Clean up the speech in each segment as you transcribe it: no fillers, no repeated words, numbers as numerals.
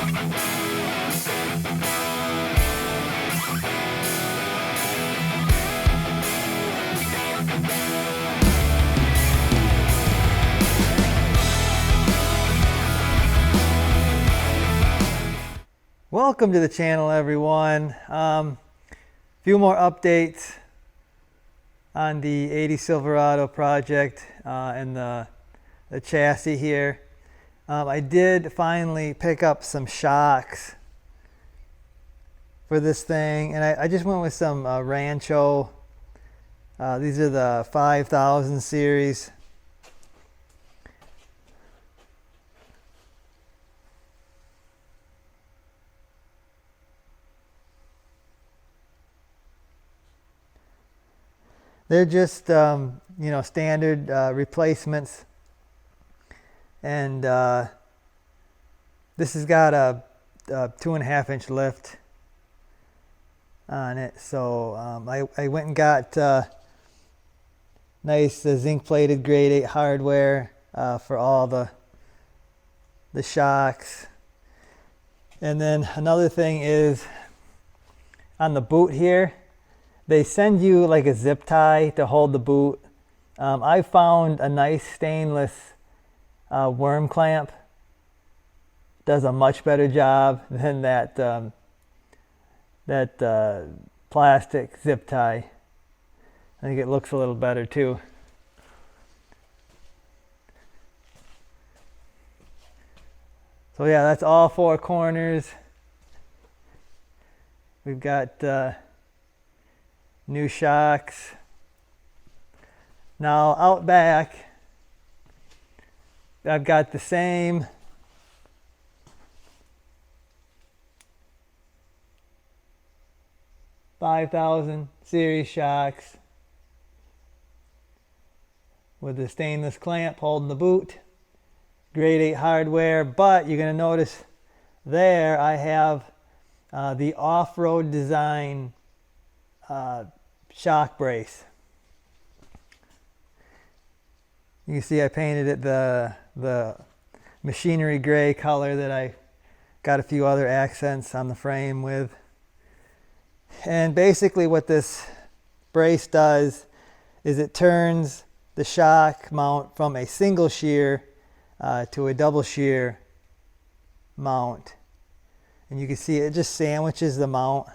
Welcome to the channel, everyone. Few more updates on the 80 Silverado project and the chassis here. I did finally pick up some shocks for this thing, and I just went with some Rancho. These are the 5000 series. They're just, standard replacements. And this has got a 2.5 inch lift on it. So I went and got nice zinc plated grade 8 hardware for all the shocks. And then another thing is on the boot here, they send you like a zip tie to hold the boot. I found a nice stainless worm clamp. Does a much better job than that plastic zip tie. I think it looks a little better too. So yeah, that's all 4 corners. We've got new shocks. Now out back, I've got the same .5000 series shocks with the stainless clamp holding the boot, grade 8 hardware, but you're going to notice there I have the off-road design shock brace. You can see I painted it the machinery gray color that I got a few other accents on the frame with. And basically what this brace does is it turns the shock mount from a single shear to a double shear mount. And you can see it just sandwiches the mount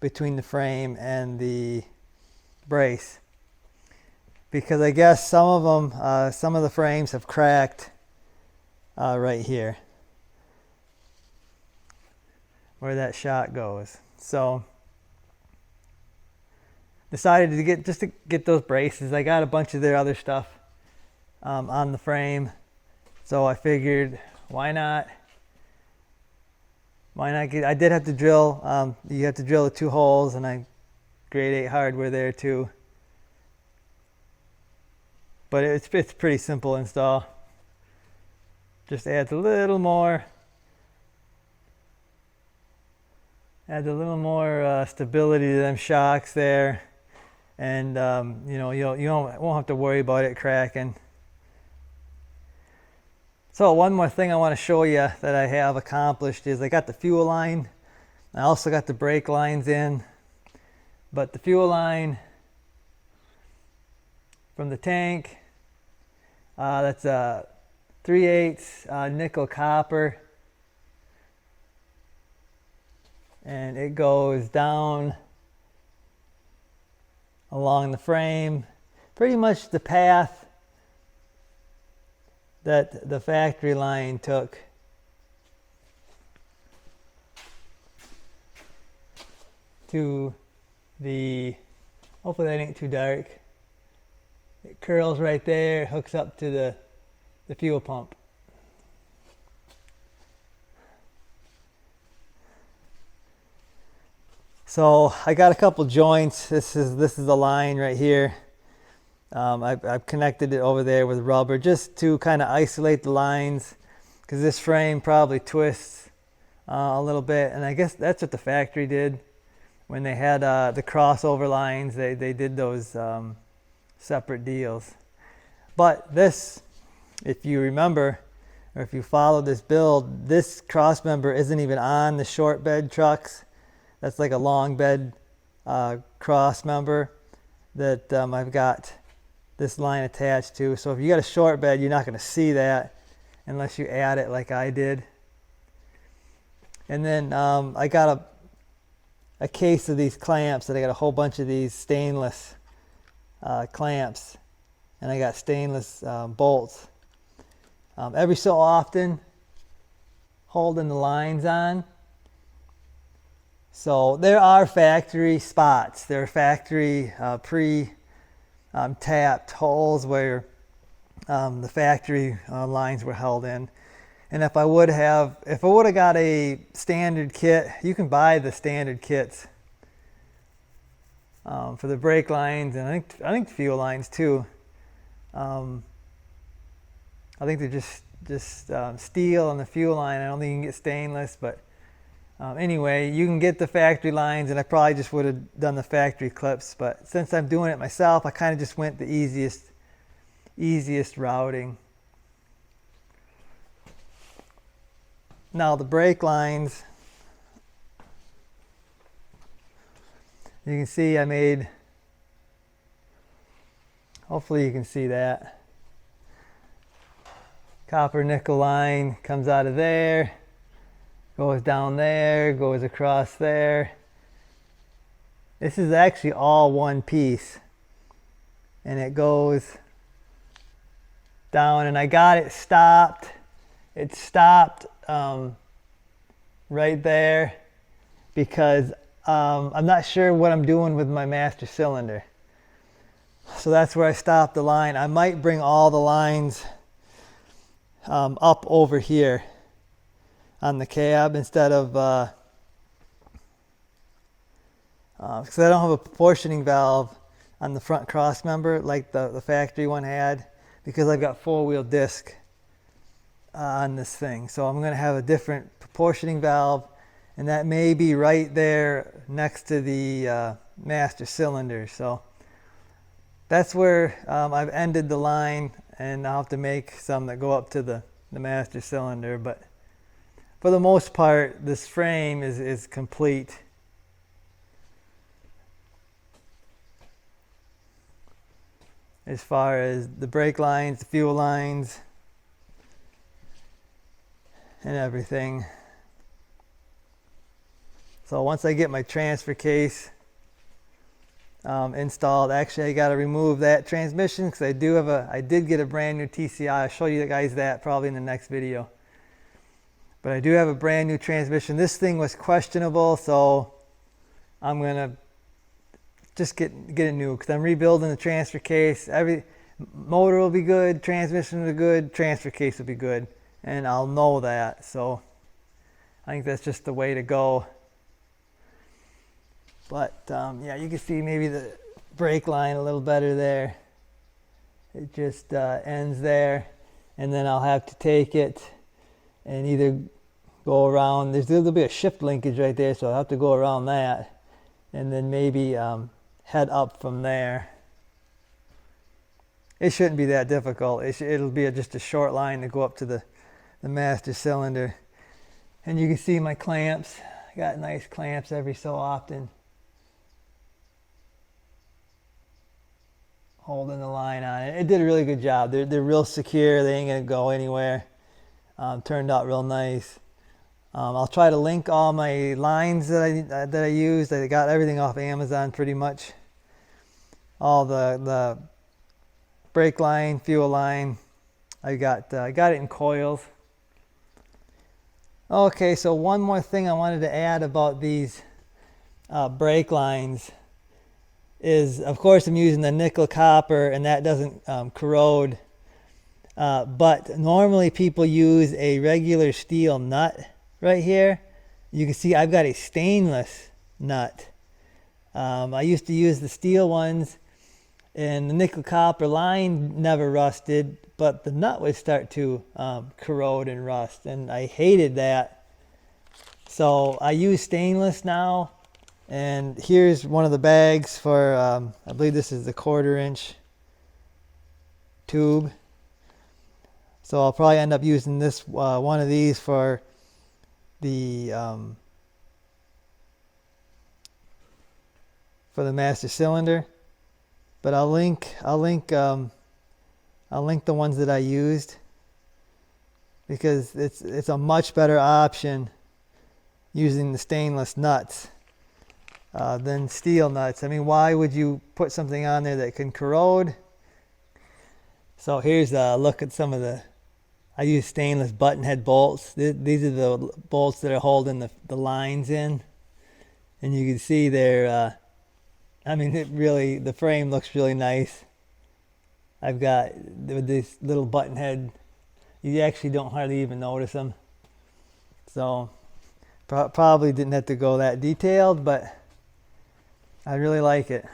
between the frame and the brace, because I guess some of the frames have cracked right here where that shock goes. So decided to get those braces. I got a bunch of their other stuff on the frame, so I figured why not get, I did have to drill, you have to drill the 2 holes, and I grade 8 hardware there too. But it's pretty simple install. Just adds a little more stability to them shocks there, and you won't have to worry about it cracking. So one more thing I want to show you that I have accomplished is I got the fuel line. I also got the brake lines in, but the fuel line from the tank, that's a 3/8 nickel copper, and it goes down along the frame, pretty much the path that the factory line took. To the, hopefully that ain't too dark. It curls right there, hooks up to the fuel pump. So I got a couple joints. This is the line right here. I've connected it over there with rubber just to kind of isolate the lines, because this frame probably twists a little bit, and I guess that's what the factory did when they had the crossover lines. They did those separate deals. But this, if you remember, or if you follow this build, this cross member isn't even on the short bed trucks. That's like a long bed cross member that I've got this line attached to. So if you got a short bed, you're not going to see that unless you add it like I did. And then I got a case of these clamps, that I got a whole bunch of these stainless clamps, and I got stainless bolts. Every so often, holding the lines on. So there are factory spots. There are factory tapped holes where the factory lines were held in. And if I would have got a standard kit, you can buy the standard kits for the brake lines, and I think fuel lines too. I think they're just steel on the fuel line. I don't think you can get stainless, but anyway, you can get the factory lines, and I probably just would have done the factory clips. But since I'm doing it myself, I kind of just went the easiest routing. Now the brake lines, you can see I made, hopefully you can see that. Copper nickel line comes out of there, goes down there, goes across there. This is actually all one piece, and it goes down, and I got it stopped. It stopped right there because I'm not sure what I'm doing with my master cylinder. So that's where I stopped the line. I might bring all the lines up over here on the cab instead of because I don't have a proportioning valve on the front cross member like the factory one had, because I've got 4-wheel disc on this thing. So I'm going to have a different proportioning valve, and that may be right there next to the master cylinder. So that's where I've ended the line, and I'll have to make some that go up to the master cylinder. But for the most part, this frame is complete. As far as the brake lines, the fuel lines, and everything. So once I get my transfer case installed, actually I got to remove that transmission because I did get a brand new TCI. I'll show you guys that probably in the next video. But I do have a brand new transmission. This thing was questionable, so I'm gonna just get it new because I'm rebuilding the transfer case. Every motor will be good, transmission will be good, transfer case will be good, and I'll know that. So I think that's just the way to go. But yeah, you can see maybe the brake line a little better there. It just ends there, and then I'll have to take it and either go around. There'll be a shift linkage right there, so I'll have to go around that, and then maybe head up from there. It shouldn't be that difficult. It'll be just a short line to go up to the master cylinder. And you can see my clamps. I got nice clamps every so often, holding the line on it. It did a really good job. They're real secure. They ain't gonna go anywhere. Turned out real nice. I'll try to link all my lines that I used. I got everything off Amazon pretty much. All the brake line, fuel line. I got it in coils. Okay, so one more thing I wanted to add about these brake lines is, of course, I'm using the nickel copper, and that doesn't corrode. But normally people use a regular steel nut right here. You can see I've got a stainless nut. I used to use the steel ones, and the nickel copper line never rusted, but the nut would start to corrode and rust, and I hated that. So I use stainless now, and here's one of the bags for, I believe this is the 1/4 inch tube. So I'll probably end up using this one of these for the master cylinder. But I'll link the ones that I used, because it's a much better option using the stainless nuts than steel nuts. I mean, why would you put something on there that can corrode? So here's a look at some of the, I use stainless button head bolts. These are the bolts that are holding the lines in. And you can see they're, I mean, the frame looks really nice. I've got this little button head. You actually don't hardly even notice them. So probably didn't have to go that detailed, but I really like it.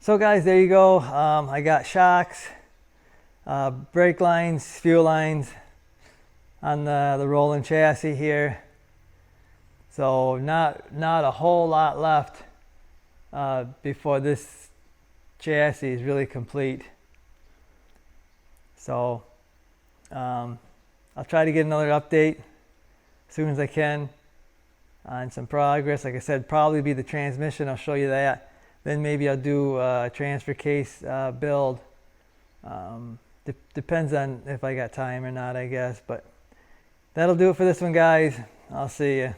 So guys, there you go. I got shocks, brake lines, fuel lines on the rolling chassis here. So not a whole lot left before this chassis is really complete. So I'll try to get another update as soon as I can on some progress. Like I said, probably be the transmission. I'll show you that. Then maybe I'll do a transfer case build. Depends on if I got time or not, I guess. But that'll do it for this one, guys. I'll see you.